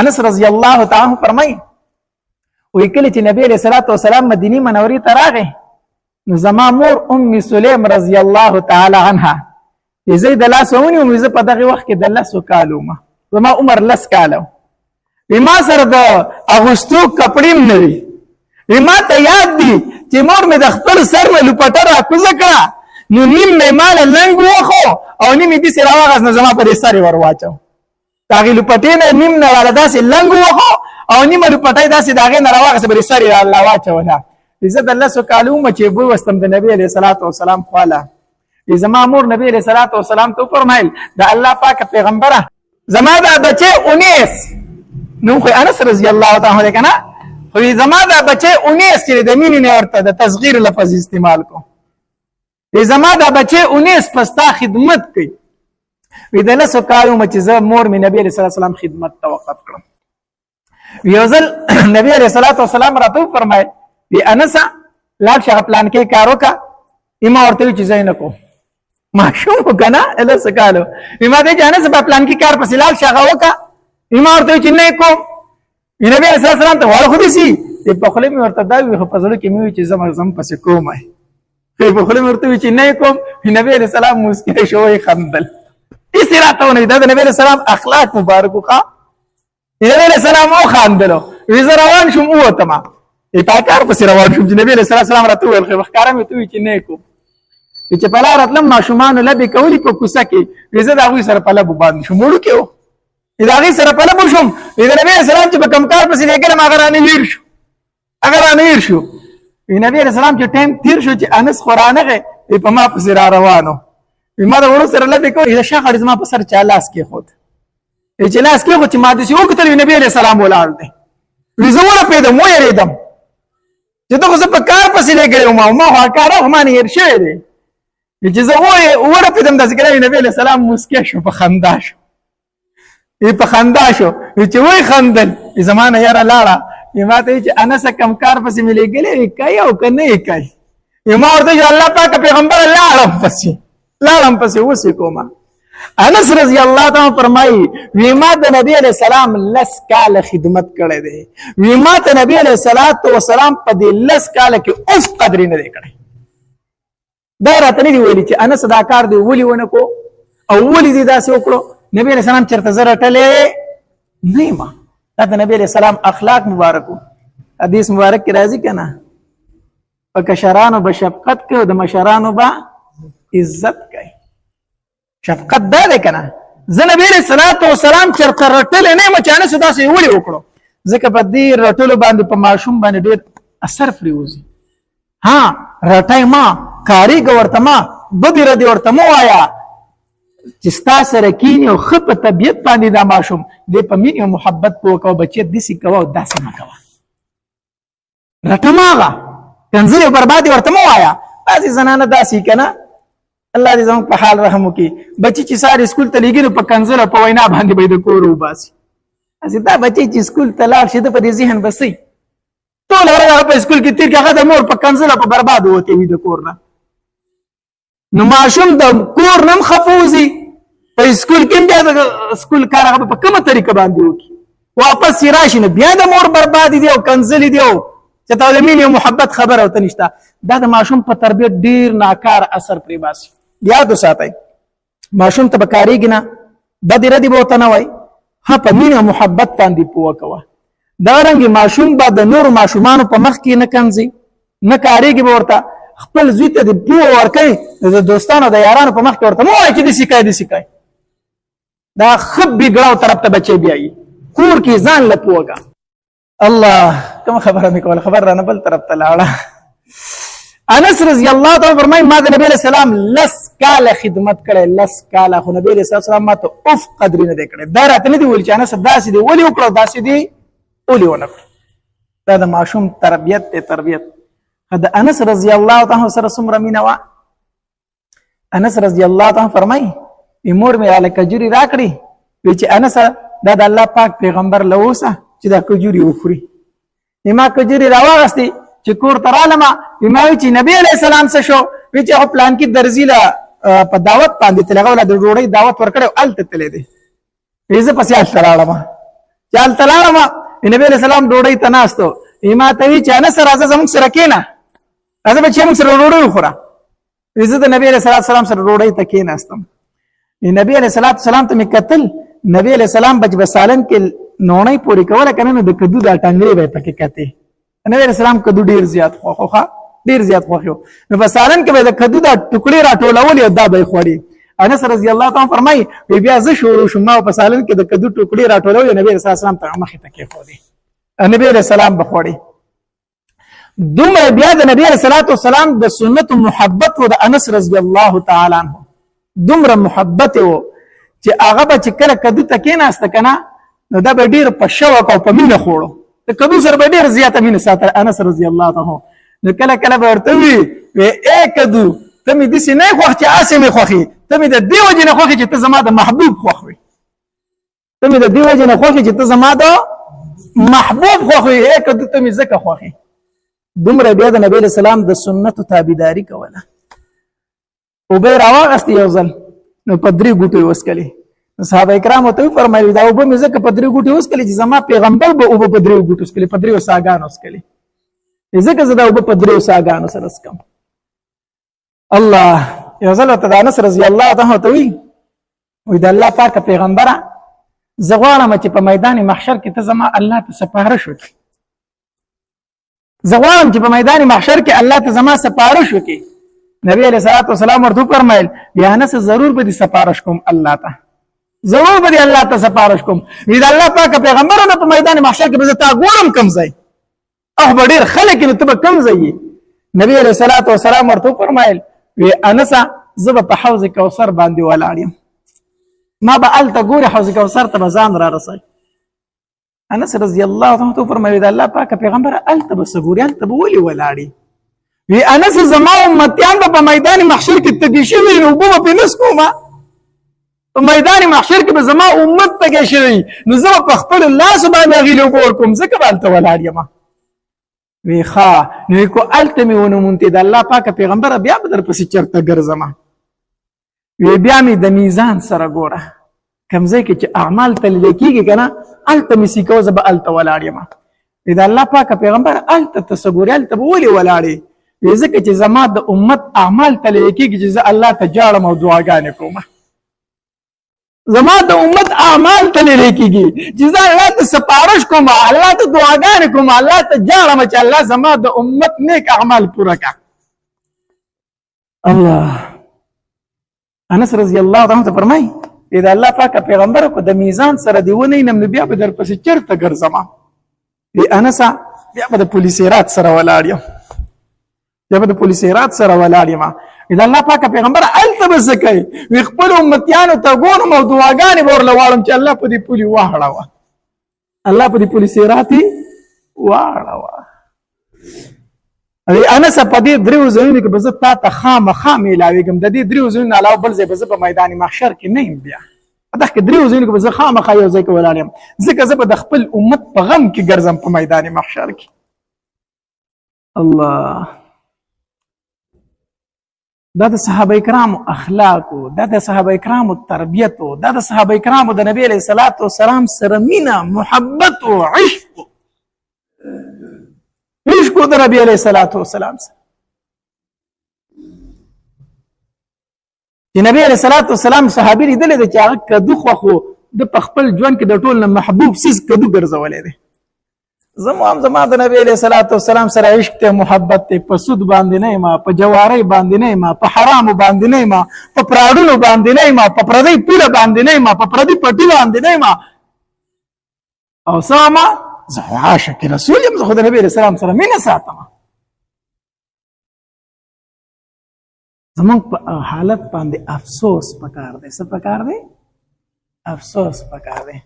انس رضی الله تعالی عنہ فرمایي وی کله چې نبی علیہ الصلوۃ والسلام مدینه منورې ته راغی نو زما مور ام سلیم رضی الله تعالی عنها زه د لاس ونیوم زه په دغه وخت کې د 10 کالو ما زما عمر 10 کالو ما سره د اغوستو کپړې نه وي ما ته یاد دي چې مور مې د خپل سر نه لپټه راکوزه کړه نو نیم مې مال لنګ وخو او نیم دې سره واغز نه زما پر سر ور واچو تاغي لپټې نه نیم نه ولا داسې لنګ وخو او نیم لپټې داسې داغه نه راواغز پر سر الله واچو نه عزت الله سو کالو مچې بو واستم د نبی عليه الصلاه والسلام خواله زما مور نبی عليه الصلاه والسلام ته فرمایل د الله پاک پیغمبره زما دا بچي 19 نو خو انس رضی الله تعالی عنہ کنه خو زما دا بچي 19 چې د مين نه ورته د تصغیر لفظ استعمال کو زما دا بچي 19 پستا خدمت کوي وی د لسو کالو مچ ز مور می نبی رسول الله سلام خدمت توقف کړم یوزل نبی رسول الله سلام راته فرمای وی انس لا شغه پلان کې کارو کا ایما ورته چې زین کو ماشوم کنه لسو کالو ایما دې انس په پلان کې کار پسې لال شغه وکا ایما ورته چې نه کو نبی رسول الله سلام ته ور خو دي سي په خپل می ورته دا وی په ځل کې می چې زم پسې کومه په خپل مرتبه چې نه کوم نبی عليه السلام مسکه شوی خندل استراته نه د نبی عليه السلام اخلاق مبارک کا نبی عليه السلام او خندلو وی روان شوم او تما په کار پس روان شوم چې نبی عليه السلام راته ویل خو ښکارا مې ته چې نه کوم چې په لار راتلم ماشومان لبي کولی کو کوسه کې وی زه دا غوي سره په لب باندې شوم وړو کې دا غي سره په لب شوم نبی عليه السلام چې په کم کار پس لګره ما غرانه ویر شو اگر انه ویر شو نبی رسول الله چې ټیم تیر شو چې انس قرانه په ما پس را روانو ما دا ورو سره لبي کو دا شاخ زما په سر چالاس کې خود چې لاس کې خو چې ما د شو کتل نبی رسول الله ولال دي زموږ په دې مو یریدم چې دا خو په کار پسې لګړم ما هو کار هم نه هر شي دي چې زه وره په دې د ذکر نبی رسول الله مسکه شو په خندا شو په خندا شو چې وای خندل زمانه یاره لاړه یما ته چې انس کم کار پسې ملي ګلې کوي او کنه کوي یما ورته الله پاک پیغمبر لاړم پسې وسی کومه انس رضی الله تعالی فرمایي ویما د نبی علیہ السلام لس کال خدمت کړي دي ویما ته نبی علیہ الصلوۃ والسلام په دې لس کال کې اوس قدر نه دی کړی دا راته دی ویلي چې انس دا کار دی ولي ونه کو او ولي دی داسې وکړو نبی علیہ السلام چرته زره ټلې نه ما دا د نبی علیہ السلام اخلاق مبارکو حدیث مبارک کی راضی کنا وکشرانو بشفقت کې او د مشرانو با عزت کوي شفقت دا ده کنا زه نبی علیہ الصلوۃ والسلام چرته رټل نه مچانه سدا سي وړي وکړو ځکه په دې رټلو باندې په ماشوم باندې ډېر اثر پریوزي ها رټای ما کاری ګورته ما بدی ردی ورته مو آیا چې ستا سره کینی او خپ طبیعت باندې دا ماشوم دې په مینه او محبت په کو بچی د سې کوا او داسې ما کوا رټماغه تنزل بربادي ورته مو آیا بعضی زنانه داسې کنه الله دې زموږ په حال رحم وکي بچی چې ساره اسکول ته لګي په کنزل او په وینا باندې به د کور وباسي اسی دا بچی چې اسکول ته لاړ شي د په ذهن بسي ټول هغه په اسکول کې تیر هغه د مور په کنزل او په برباد وته وي د کور نه نو ماشوم د کور نم خفوزي په اسکول کې بیا د اسکول کار هغه په کومه طریقه باندې وکي واپس راشي نه بیا د مور برباد دي او کنزل دي او چې ته د مینې محبت خبره او تنشتا دا د ماشوم په تربیت ډیر ناکار اثر پرې باسي یاد وساتئ ماشوم ته بکاریږي نه بدی ردی بوته نه وای ها په مینه محبت باندې پوه کوه دا رنګ ماشوم با د نور ماشومان په مخ کې نه کنځي نه کاریږي ورته خپل زوی ته د پوه ورکړي د دوستانو د یارانو په مخ کې ورته مو وای چې د سکای دا خب بګړاو طرف ته بچي بیاي کور کې ځان له پوهه الله کوم خبره مې کوله خبر را نه بل طرف ته لاړه انس رضی الله تعالی فرمای ما د نبی علیہ السلام لس کال خدمت کړي لس کال خو نبی علیہ السلام ما ته اف قدر نه کړي دا راته نه دی ویل چې انس داسې دی ولي وکړو داسې دی ولي ونه دا د ماشوم تربیت ته تربیت د انس رضی الله تعالی سره څومره مینا وا انس رضی الله تعالی فرمای امور مې علی کجوري راکړي وی چې انس دا د الله پاک پیغمبر لوسه چې دا کجوري وخوري ما کجوري راوغستي چې کور ترالما ما وی چې نبی علیہ السلام څه شو وی چې پلان کې درزیلا په دعوت باندې تلغه ول د ډوړې دعوت ورکړو الته تلې دي ایزه پسې ترالما چال تلاړم نبی علیہ السلام ډوډۍ ته ناستو ما ته وی چې انس راځه زموږ سره کېنه راځه به چې موږ سره ډوډۍ وخوره زه د نبی علیہ السلام سره ډوډۍ ته کېناستم نبی علیہ السلام ته مې کتل نبی علیہ السلام بچ بسالن کې نونۍ پورې کوله کنه نو د کدو دا ټنګړې به پکې کته نبی علیہ السلام کدو ډیر زیات خوخه ډیر زیات خوخو نو بسالن کې به د کدو دا ټوکړې راټولول او دا به خوري انس رضی الله تعالی فرمای بیا زه شروع شوم په سالن کې د کدو ټوکړې راټولول نبی علیہ السلام ته مخې ته کې خوري نبی علیہ السلام بخوري دومره بیا د نبی علیہ السلام د سنت محبت او د انس رضی الله تعالی عنہ دومره محبت او چې هغه به چې کله کدو تکې نهسته کنه نو دا به ډیر په شوق او په مینه خوړو د کدو سره به ډیر زیاته مینه ساتل انس رضی الله تعالی نو کله کله به ورته وی اے کدو ته مې داسې نه خوښ چې اسې مې خوښي ته مې د دې وجې نه خوښي چې ته زما د محبوب خوښ وي ته مې د دې وجې نه خوښي چې ته زما د محبوب خوښ وي اے کدو ته مې ځکه خوښي دومره بیا د نبی اسلام د سنتو تابعداري کوله او به راوغست یو ځل نو په درې ګوتې وسکلي صحابه کرام ته فرمایي دا او به مې ځکه په درې ګوتې وسکلي چې زما پیغمبر به او په درې ګوتې وسکلي په درې ساګانو وسکلي ځکه زه دا او په درې ساګانو سره اسکم الله یو ځل ته د انس رضی الله تعالی ته وی د الله پاک پیغمبره زه غواړم چې په میدان محشر کې ته زما الله ته سپارښت وکړې زه غواړم چې په میدان محشر کې الله ته زما سپارښت وکړي نبی علیہ الصلوۃ والسلام ورته فرمایل بیا انس ضرور به دې سپارښت کوم الله ته ضرور به دې الله ته سپارښت کوم وی د الله پاک پیغمبرانو په میدان محشر کې به زه تا ګورم کم ځای او ډېر خلک نو ته به کم ځای نبی علیہ الصلوۃ والسلام ورته فرمایل وی انس زه په حوض کوثر باندې ولاړ یم ما به الته ګوره حوض کوثر ته ځان را رسای انس رضی الله عنه فرمایي د الله پاک پیغمبر الته به سګوري الته به ولي ولاړی وی انس زما امتیان په میدان محشر کې تګی شوی نو په پینس کومه په میدان محشر کې به زما امت تګی شوی نو زه په خپل الله سبحانه غیلو ور کوم ځکه به الته ولاړ یم وی ښا نو کو الته مې ونه مونته د الله پاک پیغمبر بیا به در پسې چرته ګرځم وی بیا مې د میزان سره ګوره کمزې کې چې اعمال تل لیکيږي کنه الته مې سیکو زب الته ولاړ یم د الله پاک پیغمبر الته تسګوري الته ولي ولاړې ځکه چې زما د امت اعمال تل لیکيږي چې الله ته جاړم او دعاګانې کوم زما د امت اعمال تل لیکيږي چې الله ته سپارښت کوم الله ته دعاګانې کوم الله ته جاړم چې الله زما د امت نیک اعمال پوره کړي الله انس رضی الله عنه فرمای اذا الله پاک پیغمبر کو د میزان سره دیونه نم بیا به در پسې چرته ګرځم وی انس بیا به د پولیسیرات سره ولاړ یم بیا به د پولیسیرات سره ولاړ یم اذا الله پاک پیغمبر الته بسکای وی خپل امتیانو ته ګورم او دعاګانې ورله واړم چې الله په دې پولی واړه الله په دې پولیسیراتي واړه انس په دې دریو ځایونو کې به زه تا ته خامخا میلاویږم د دې دریو ځایونو علاوه بل ځای به زه په میدان محشر کې نه یم بیا دغه دریو ځایونو کې به زه خامخا یو ځای کې ولاړ یم ځکه زه به د خپل امت په غم کې ګرځم په میدان محشر کې الله دا د صحابه کرامو اخلاق دا د صحابه کرامو تربیت دا د صحابه کرامو د نبی علیه الصلاۃ والسلام سره مینه محبت او عشق عشق د نبی علیه الصلاۃ والسلام سره چې نبی علیه الصلاۃ والسلام صحابي لیدل دي چې هغه کدو خو د خپل ژوند کې د ټول محبوب سیس کدو ګرځولې دي زما د نبی علیه الصلاۃ والسلام سره عشق ته محبت ته په سود باندې نه ما په جواری باندې نه ما په حرام باندې نه ما په پراډونو باندې نه ما په پردی پوله باندې نه ما په پردی پټی باندې نه ما او سما زه عاشق رسول یم زه د نبی علیه السلام سره مینه ساتم زمونږ په حالت باندې افسوس پکار دی څه پکار دی افسوس پکار دی